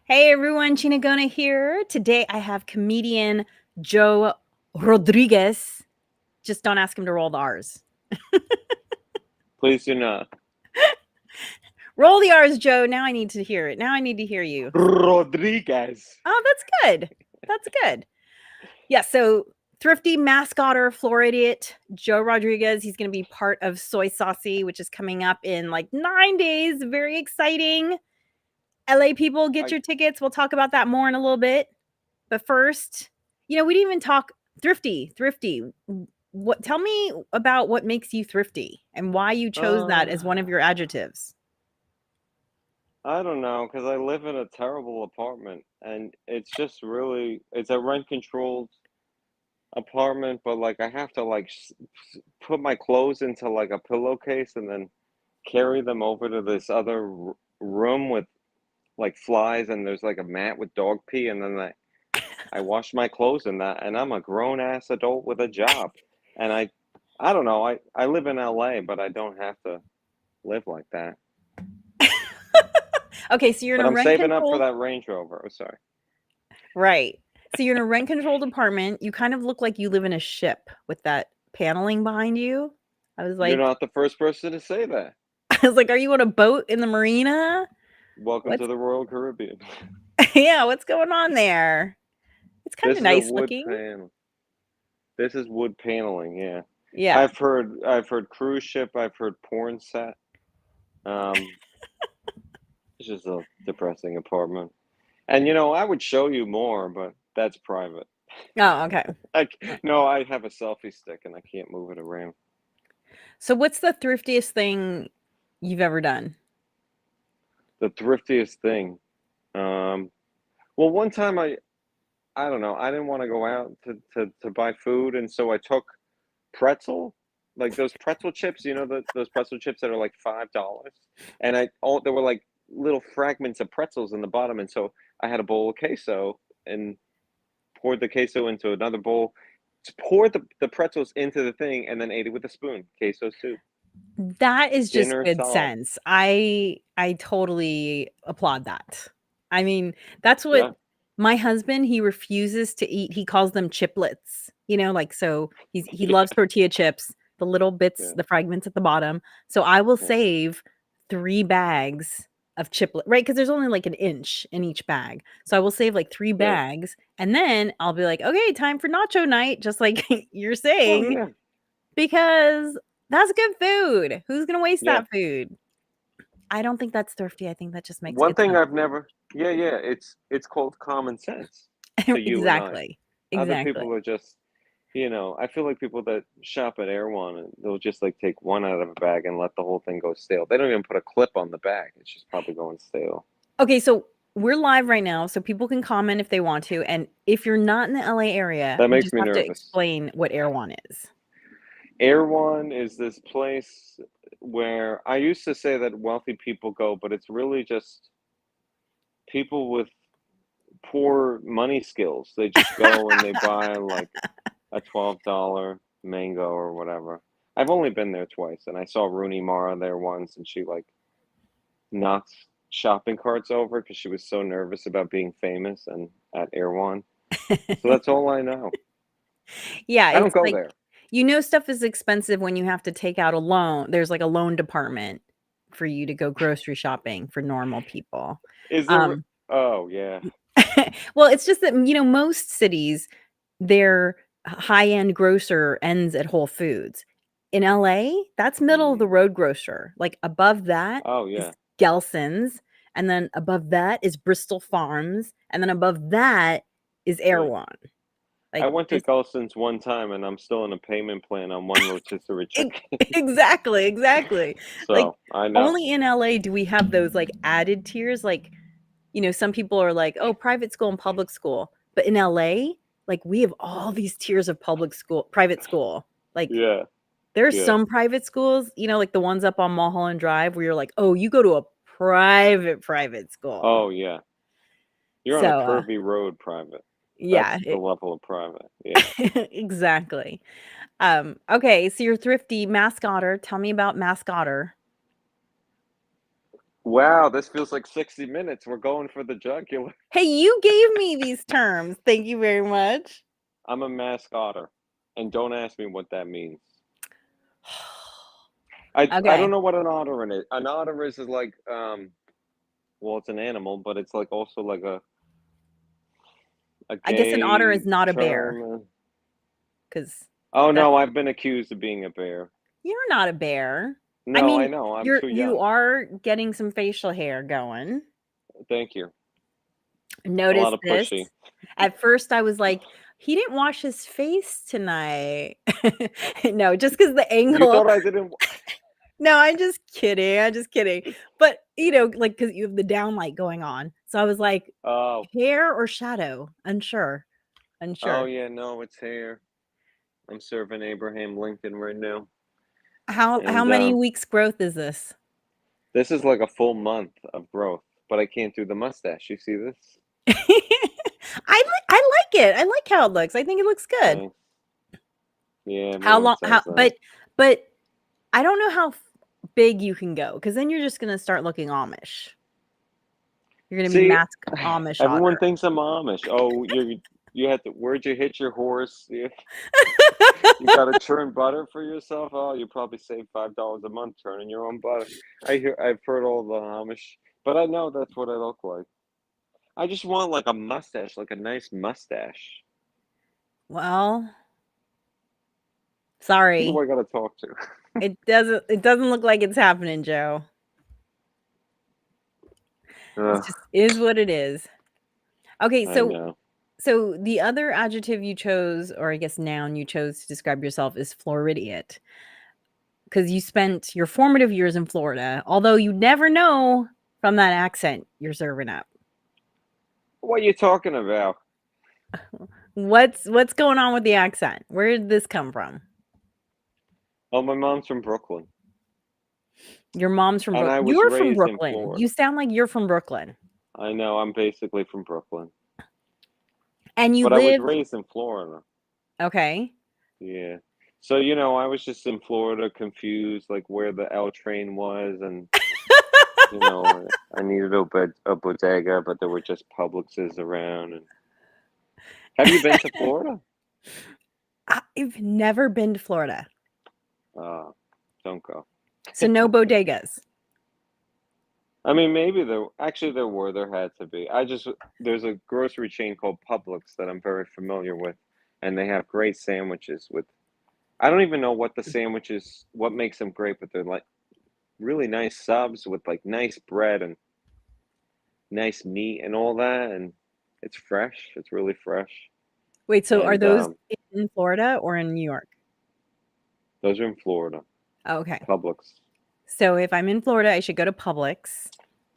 Hey everyone, Chinagona here. Today I have comedian Joe Rodriguez. Just don't ask him to roll the R's. Please do not. Roll the R's, Joe. Now I need to hear it. Now I need to hear you. Rodriguez. Oh, that's good. That's good. Yeah, so Thrifty, Masc, Otter, Floridiot, Joe Rodriguez. He's going to be part of Soy Saucy, which is coming up in like 9 days. Very exciting. LA people, get I your tickets. We'll talk about that more in a little bit. But first, we didn't even talk thrifty. What tell me about what makes you thrifty and why you chose that uh as one of your adjectives. I don't know because I live in a terrible apartment and it's a rent controlled apartment, but like I have to put my clothes into like a pillowcase and then carry them over to this other room with like flies, and there's like a mat with dog pee, and then I wash my clothes in that, and I'm a grown ass adult with a job. And I don't know, I live in LA, but I don't have to live like that. Okay, so you're in But a I'm rent saving up for controlled that Range Rover. Oh, sorry. right. So you're in a rent controlled apartment. You kind of look like you live in a ship with that paneling behind you. I was You're like not the first person to say that. I was like, are you on a boat in the marina? Welcome to What's the Royal Caribbean. yeah, what's going on there? It's kind This of is a nice wood looking. panel. This is wood paneling, yeah. Yeah. I've heard cruise ship, I've heard porn set. Um, it's just a depressing apartment. And I would show you more, but that's private. Oh, okay. No, I have a selfie stick and I can't move it around. So what's the thriftiest thing you've ever done? The thriftiest thing. Um, well, one time I don't know, I didn't want to go out to buy food, and so I took pretzel, like those pretzel chips, those pretzel chips that are like $5, and there were like little fragments of pretzels in the bottom, and so I had a bowl of queso and poured the queso into another bowl, poured the pretzels into the thing, and then ate it with a spoon. Queso soup, That is just dinner good solved. sense. I totally applaud that. I mean, that's what Yeah, my husband, he refuses to eat. He calls them chiplets. Like so he yeah, loves tortilla chips, the little bits, yeah, the fragments at the bottom. So I will yeah, save 3 bags of chiplet, right? Because there's only like an inch in each bag. So I will save like 3 yeah. bags and then I'll be like, "Okay, time for nacho night," just like you're Oh saying, yeah, because that's good food. Who's gonna waste yeah. that food? I don't think that's thrifty. I think that just makes One good thing sense. I've never, yeah, yeah, it's called common sense to you and I. Exactly. Other Exactly. people are just, I feel like people that shop at Air One, and they'll just like take one out of a bag and let the whole thing go stale. They don't even put a clip on the bag. It's just probably going stale. Okay, so we're live right now, so people can comment if they want to. And if you're not in the LA area, That you makes just me have to nervous. explain what Air One is. Air One is this place where I used to say that wealthy people go, but it's really just people with poor money skills. They just go and they buy like a $12 mango or whatever. I've only been there twice, and I saw Rooney Mara there once, and she like knocked shopping carts over because she was so nervous about being famous and at Air One. So that's all I know. Yeah, I don't it's go like there. stuff is expensive when you have to take out a loan. There's like a loan department for you to go grocery shopping for normal people. Is there? Um, Oh yeah, well, it's just that, most cities, their high-end grocer ends at Whole Foods. In LA, that's middle of the mm. road grocer. Like, above that Oh is yeah, Gelson's, and then above that is Bristol Farms, and then above that is yeah. Erewhon. I Like, went to this Gulson's one time, and I'm still in a payment plan on one rotisserie e chicken. exactly, exactly. Like, So I know. only in LA do we have those, like, added tiers, like, some people are like, "Oh, private school and public school." But in LA, like, we have all these tiers of private school. Like, Yeah, there's yeah. some private schools, like the ones up on Mulholland Drive where you're like, "Oh, you go to a private school." Oh yeah. You're on a So, curvy road, private. yeah, That's the level of private. Yeah. exactly. Okay, so you're thrifty mascotter. Tell me about mascotter. Wow, this feels like 60 minutes. We're going for the jugular. Hey, you gave me these terms. Thank you very much. I'm a Masc Otter, and don't ask me what that means. I Okay. don't know what an otter is. An otter is like well, it's an animal, but it's like also like a I guess an otter gay is not a bear term. because Oh that's no, I've been accused of being a bear. you're not a bear. I No, I mean, know. I'm too you young. are getting some facial hair going. Thank you. A Notice lot of this. pushy. At first, I was like, he didn't wash his face tonight. No, just because the You angle. thought I didn't? No, I'm just kidding. I'm just kidding. But like because you have the downlight going on, so I was like, Oh, hair or shadow? Unsure. oh Unsure. yeah, no, it's hair. I'm serving Abraham Lincoln right now, How and many weeks growth is this? this is like a full month of growth. But I can't do the mustache. You see this? I like it. I like how it looks. I think it looks good. Thanks. Yeah, How everyone long? says that. But I don't know how big you can go because then you're just gonna start looking Amish. You're gonna be See, Masc Amish everyone Otter. thinks I'm Amish. Oh, you had to. Where'd you hitch your horse? You got to churn butter for yourself. Oh, you probably save $5 a month churning your own butter. I've heard all the Amish, but I know that's what I look like. I just want like a mustache, like a nice mustache. Well, Who do sorry. I got to talk to? It doesn't look like it's happening, Joe. It's Ugh, just is what it is. Okay, I so know. the other adjective you chose, or I guess noun you chose to describe yourself is Floridiot. Because you spent your formative years in Florida, although you never know from that accent you're serving up. What are you talking about? What's going on with the accent? Where did this come from? Oh, my mom's from Brooklyn, Your mom's from and Brook. I was You're from raised in Brooklyn. You Florida. sound like you're from Brooklyn. I know I'm basically from Brooklyn, And you but I was lived raised in Florida. okay. Yeah. So, I was just in Florida confused, like where the L train was, and I needed a bodega, but there were just Publixes around. And have you been to Florida? I've never been to Florida. Uh, don't go. So no bodegas. I mean, maybe there had to be. There's a grocery chain called Publix that I'm very familiar with, and they have great sandwiches with. I don't even know what makes them great, but they're like really nice subs with like nice bread and nice meat and all that, and it's fresh. It's really fresh. Wait, so are And those in Florida or in New York? those are in Florida. Oh, okay. Publix. So if I'm in Florida, I should go to Publix.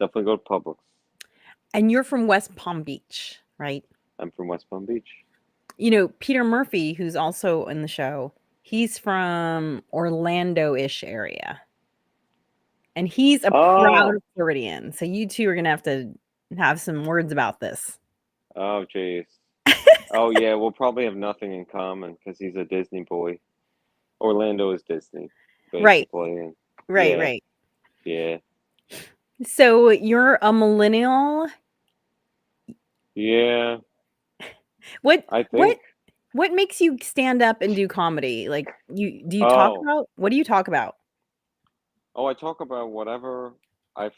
Definitely go to Publix. And you're from West Palm Beach, right? I'm from West Palm Beach. Peter Murphy, who's also in the show, he's from Orlando-ish area. And he's a proud Oh, Floridian. So you two are gonna have to have some words about this. oh, jeez. Oh, yeah. We'll probably have nothing in common because he's a Disney boy. Orlando is Disney, Right, basically. And right, yeah, right. yeah, So you're a millennial. yeah. What I what think. what makes you stand up and do comedy? Like do you talk Oh, about what do you talk about? oh. I talk about whatever I,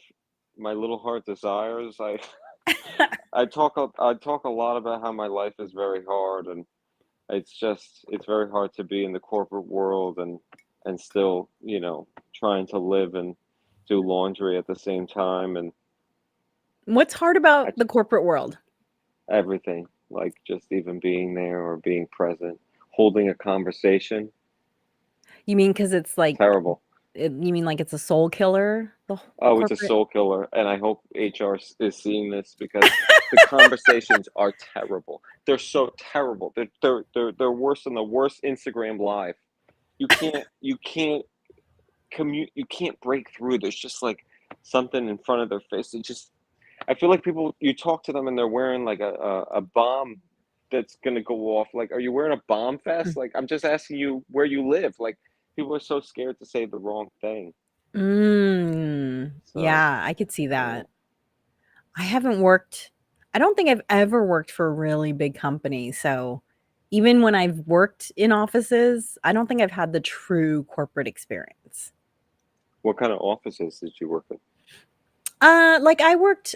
my little heart desires. I talk a lot about how my life is very hard, and it's very hard to be in the corporate world and still, trying to live and do laundry at the same time, and What's hard I, about the corporate world? everything, like just even being there or being present, holding a conversation. You mean because it's like Terrible. you mean like it's a soul killer? The Oh, it's a corporate. soul killer, and I hope HR is seeing this because the conversations are terrible. They're so terrible. They're worse than the worst Instagram live. You can't commute. You can't break through. There's just like something in front of their face. I feel like people. You talk to them and they're wearing like a bomb that's gonna go off. Like, are you wearing a bomb vest? Like, I'm just asking you where you live. Like, people are so scared to say the wrong thing. So, Yeah, I could see yeah. that. I haven't worked I don't think I've ever worked for a really big company, so even when I've worked in offices, I don't think I've had the true corporate experience. What kind of offices did you work in? Like I worked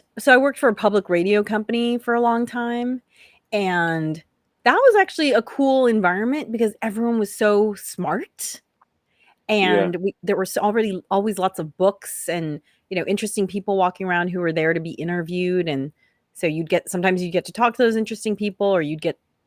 for a public radio company for a long time, and that was actually a cool environment because everyone was so smart. Yeah. And there was already always lots of books and, interesting people walking around who were there to be interviewed, and so sometimes you'd get to talk to those interesting people, or you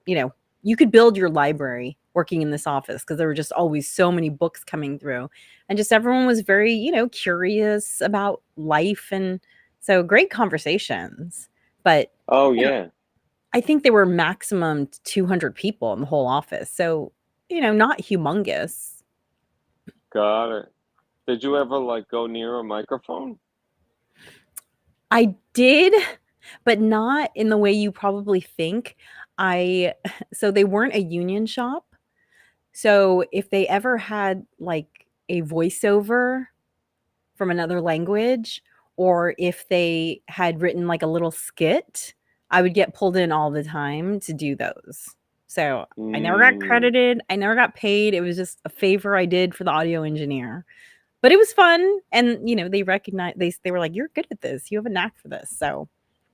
know you could build your library working in this office because there were just always so many books coming through, and just everyone was very, curious about life, and so great conversations. But, Oh, you know, yeah. I think there were maximum 200 people in the whole office, so, not humongous. Got it. Did you ever like go near a microphone? I did, but not in the way you probably think. I so they weren't a union shop. So if they ever had like a voiceover from another language, or if they had written like a little skit, I would get pulled in all the time to do those. So I never got Mm. credited. I never got paid. It was just a favor I did for the audio engineer. But it was fun, and, they recognized they were like, "You're good at this. You have a knack for this." So,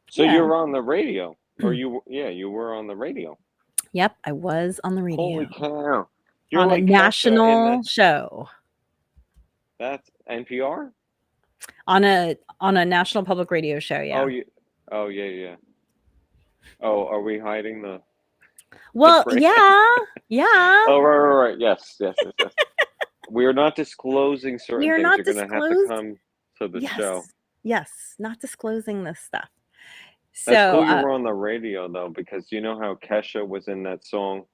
So yeah. you're on the radio, or yeah, you were on the radio. Yep, I was on the Holy radio cow. You're on a like Kesha in national that. show, That's NPR? on a national public radio show, Oh, yeah. you. Oh, yeah, yeah. Oh, are we hiding the Well, brand? yeah, yeah. Oh, right, right, right. Yes, yes, yes, yes. We are not disclosing We certain are things. not You're gonna have to disclosed. come to the show. Yes, yes, not disclosing this stuff. That's So, cool you were on the radio though, because you know how Kesha was in that song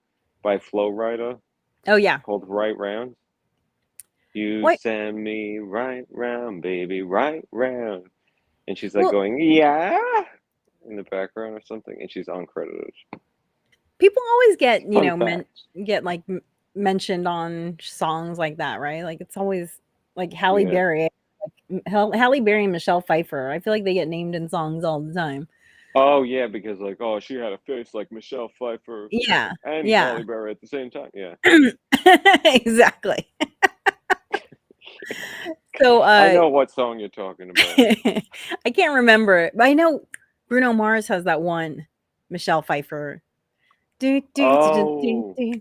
by Flo Rida oh, yeah. called Right Round? You What send me right round, baby, right round. And she's like well, going, yeah, in the background or something, and she's uncredited. people always get, Fun fact. like, mentioned on songs like that, right? Like, it's always like Halle Yeah. Berry, Halle Berry and Michelle Pfeiffer. I feel like they get named in songs all the time. Oh yeah, because like, oh, she had a face like Michelle Pfeiffer Yeah, and yeah. Halle Berry at the same time. Yeah. Exactly. So, I know what song you're talking about. I can't remember it, but I know Bruno Mars has that one, Michelle Pfeiffer. Do, do, do, do, do, Oh, do,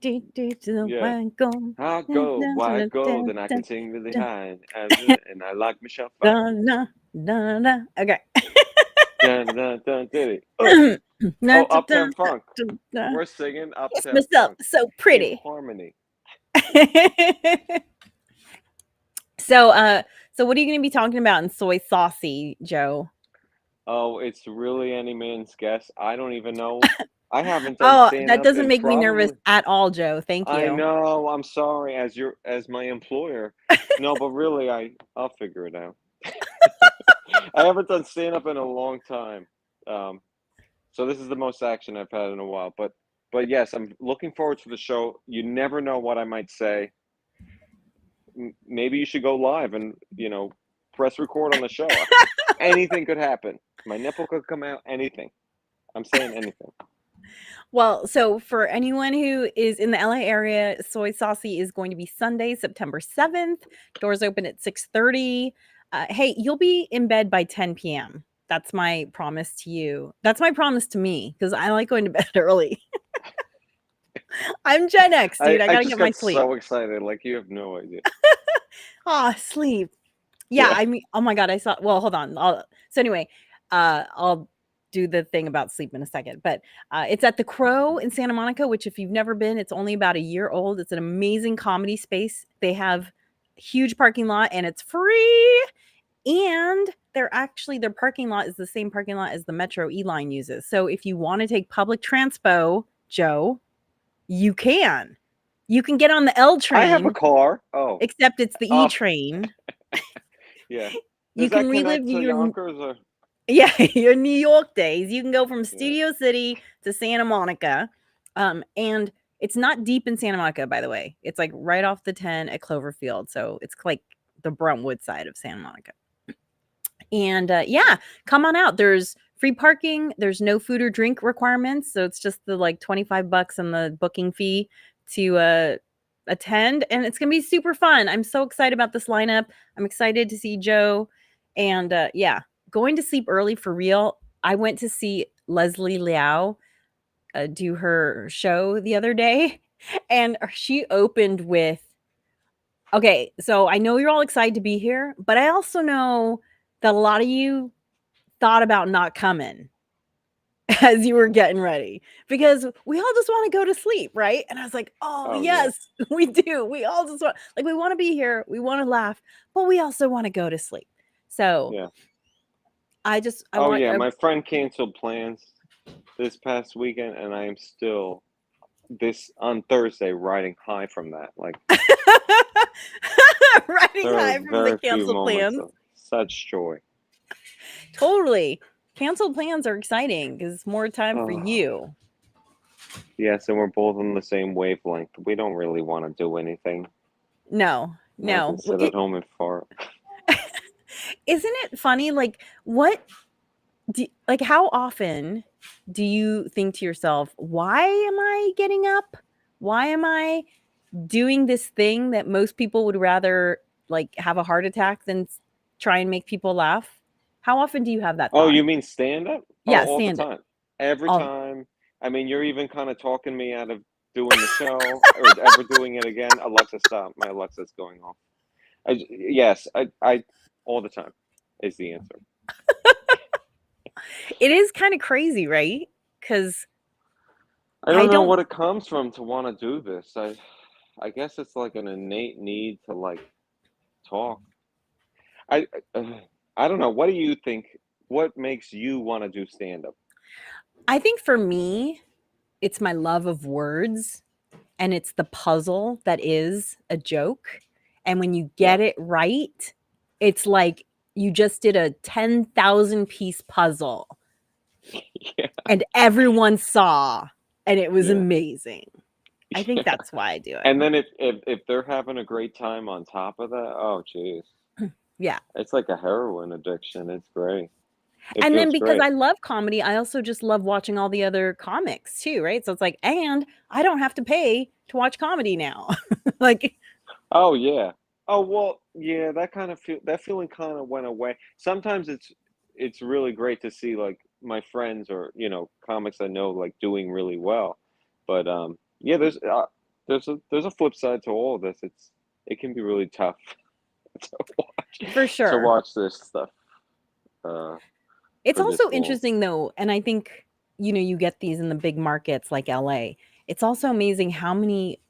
do, do, do, the yeah. white gold. I Dun, go, dun, why dun, go? dun, Then I dun, can sing really dun, high, and I like Michelle Pfeiffer. dun, dun, dun, dun. Okay. Dun, dun, dun, diddy. Dun, Oh, dun, dun, Uptown Funk. dun, dun. We're singing Kiss Uptown myself, Funk so in pretty. harmony. So, what are you gonna be talking about in Soy Saucy, Joe? Oh, it's really any man's guess. I don't even know. I haven't done Oh, stand that up doesn't in make me nervous probably. at all, Joe. Thank I you. know. I'm sorry, as my employer. No, but really, I'll figure it out. I haven't done stand up in a long time. Um, so this is the most action I've had in a while. But yes, I'm looking forward to the show. You never know what I might say. Maybe you should go live and press record on the show. Anything could happen. My nipple could come out. Anything. I'm saying anything. Well, so for anyone who is in the LA area, Soy Saucy is going to be Sunday, September 7th. Doors open at 6:30. Hey, you'll be in bed by 10 p.m. That's my promise to you. That's my promise to me because I like going to bed early. I'm Gen X, dude. I I gotta just get my got sleep. so excited. Like you have no idea. Ah, sleep. Yeah, Yeah. I mean, oh my god, I saw. Well, hold on. So anyway, I'll do the thing about sleep in a second. But it's at the Crow in Santa Monica, which if you've never been, it's only about a year old. It's an amazing comedy space. They have a huge parking lot, and it's free. And their parking lot is the same parking lot as the Metro E line uses. So if you want to take public transpo, Joe, you can. You can get on the L I have a train, car. Oh. except it's the E Oh. train. Yeah. You Does can that relive connect to your Yonkers or? Yeah, your New York days. You can go from Yeah. Studio City to Santa Monica. And it's not deep in Santa Monica, by the way. It's like right off the 10 at Cloverfield. So it's like the Brentwood side of Santa Monica. And yeah, come on out. There's free parking. There's no food or drink requirements. So it's just the like $25 and the booking fee to attend. And it's going to be super fun. I'm so excited about this lineup. I'm excited to see Joe. And yeah, going to sleep early for real. I went to see Leslie Liao do her show the other day. And she opened with, okay, so I know you're all excited to be here, but I also know that a lot of you thought about not coming as you were getting ready because we all just want to go to sleep, right? And I was like, oh, Oh yeah, yes, we do. We all just want, like, we want to be here, we want to laugh, but we also want to go to sleep. So yeah. I Oh want yeah, my friend canceled plans this past weekend, and I am still this on Thursday riding high from that. Like riding there are high from the very few canceled moments plans. of such joy. Totally. Canceled plans are exciting because it's more time for Oh you. yes, and we're both on the same wavelength. We don't really want to do anything. No, I can no. sit at home and fart. Isn't it funny? Like, what like how often do you think to yourself, why am I getting up? Why am I doing this thing that most people would rather like have a heart attack than try and make people laugh? How often do you have that Oh, thought? you mean stand up? Oh, Yeah, all the stand it. time. Every All time. I mean, you're even kind of talking me out of doing the show or ever doing it again. Alexa, stop. My Alexa's going off. Yes, I, all the time is the answer. it is kind of crazy, right? Because I I don't know don't what it comes from to want to do this. I guess it's like an innate need to like talk. I, I don't know. What do you think? What makes you want to do stand up? I think for me, it's my love of words and it's the puzzle that is a joke. And when you Yeah. get it right, it's like you just did a 10,000 piece puzzle Yeah. and everyone saw and it was Yeah. amazing. I think Yeah. that's why I do it. And then if they're having a great time on top of that, oh geez, Yeah. it's like a heroin addiction. It's great. It And then feels because great. I love comedy, I also just love watching all the other comics too, right? So it's like, and I don't have to pay to watch comedy now. Like, Oh yeah. Oh well, yeah. That feeling kind of went away. Sometimes it's really great to see like my friends or comics I know like doing really well. But yeah, there's a flip side to all of this. It can be really tough to watch for to sure. watch this stuff uh It's for this also long. interesting though, and I think, you get these in the big markets like LA. It's also amazing how many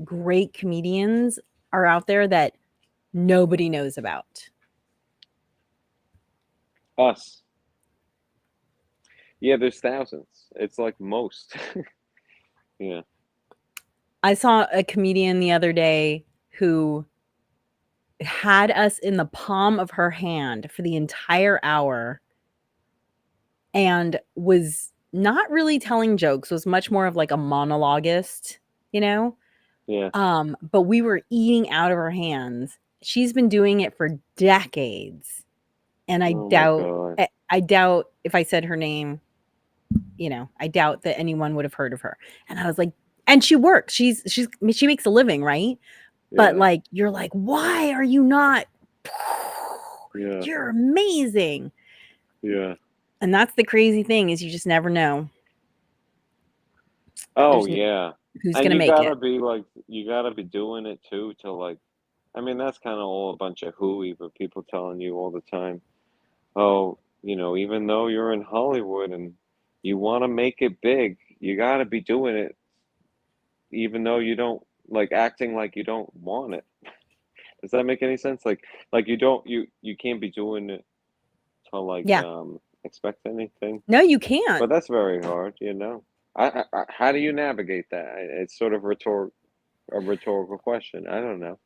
great comedians are out there that nobody knows about. Us. Yeah, there's thousands. It's like most. Yeah. I saw a comedian the other day who had us in the palm of her hand for the entire hour and was not really telling jokes, was much more of like a monologuist, you know? Yeah. But we were eating out of her hands. She's been doing it for decades. And Oh my God. I doubt if I said her name, I doubt that anyone would have heard of her. And I was like, and she works. She makes a living, right? But Yeah. like you're like, why are you not? Yeah. You're amazing. Yeah. And that's the crazy thing is you just never know. Oh There's yeah. who's And gonna make it. you gotta be doing it too to like I mean that's kind of all a bunch of hooey, but people telling you all the time, oh, even though you're in Hollywood and you want to make it big, you gotta be doing it even though you don't like acting like you don't want it. Does that make any sense? Like you can't be doing it to like Yeah. expect anything. No, you can't. But that's very hard. How do you navigate that? It's sort of a rhetorical question. I don't know.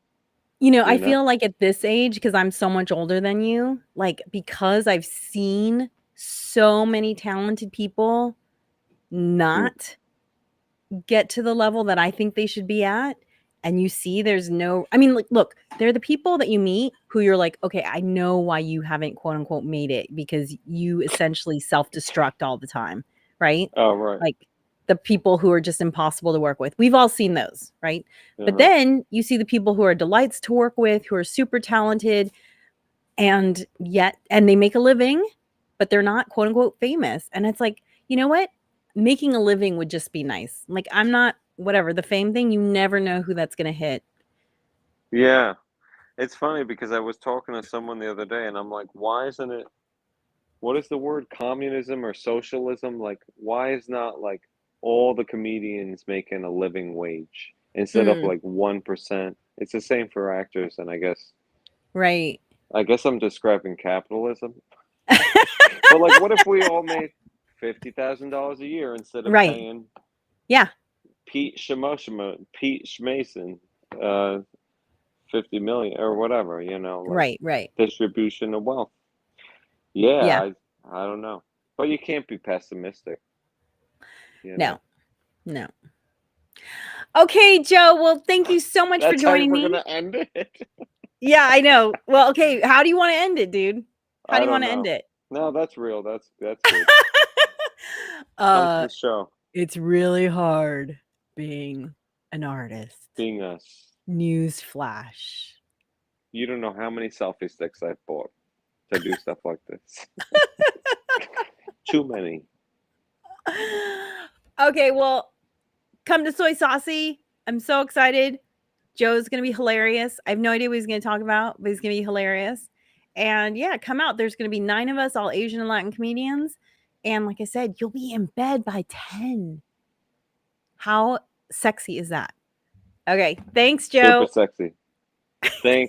I You know? feel like at this age, because I'm so much older than you, like because I've seen so many talented people Hmm. not get to the level that I think they should be at. and you see there's no, I mean, look, they're the people that you meet who you're like, okay, I know why you haven't quote unquote made it, because you essentially self-destruct all the time, right? Oh, right. Like the people who are just impossible to work with. We've all seen those, right? But Uh-huh. then you see the people who are delights to work with, who are super talented, and they make a living, but they're not quote unquote famous. And it's like, you know what? Making a living would just be nice. Like, I'm not, whatever, the fame thing, you never know who that's going to hit. Yeah. It's funny because I was talking to someone the other day and I'm like, why isn't it, what is the word, communism or socialism? Like, why is not like all the comedians making a living wage instead of Mm, like 1%? It's the same for actors, and right. I guess I'm describing capitalism. But like, what if we all made $50,000 a year instead of Right. paying Yeah. Pete Schmason, 50 million or whatever, like Right. Right. distribution of wealth. Yeah, Yeah. I don't know. But you can't be pessimistic, you know. No. No. Okay, Joe. Well, thank you so much for That's how joining we're me. gonna end it. Yeah, I know. Well, okay. How do you want to end it, dude? How do I you want don't to end know. it? No, that's real. That's good. Come to uh, the show, it's really hard being an artist. being us. News flash. You don't know how many selfie sticks I've bought to do stuff like this. Too many. Okay, well, come to Soy Saucy. I'm so excited. Joe's going to be hilarious. I have no idea what he's going to talk about, but he's going to be hilarious. And yeah, come out. There's going to be 9 of us, all Asian and Latin comedians. And like I said, you'll be in bed by 10. How sexy is that? Okay. Thanks, Super Joe. sexy. Thank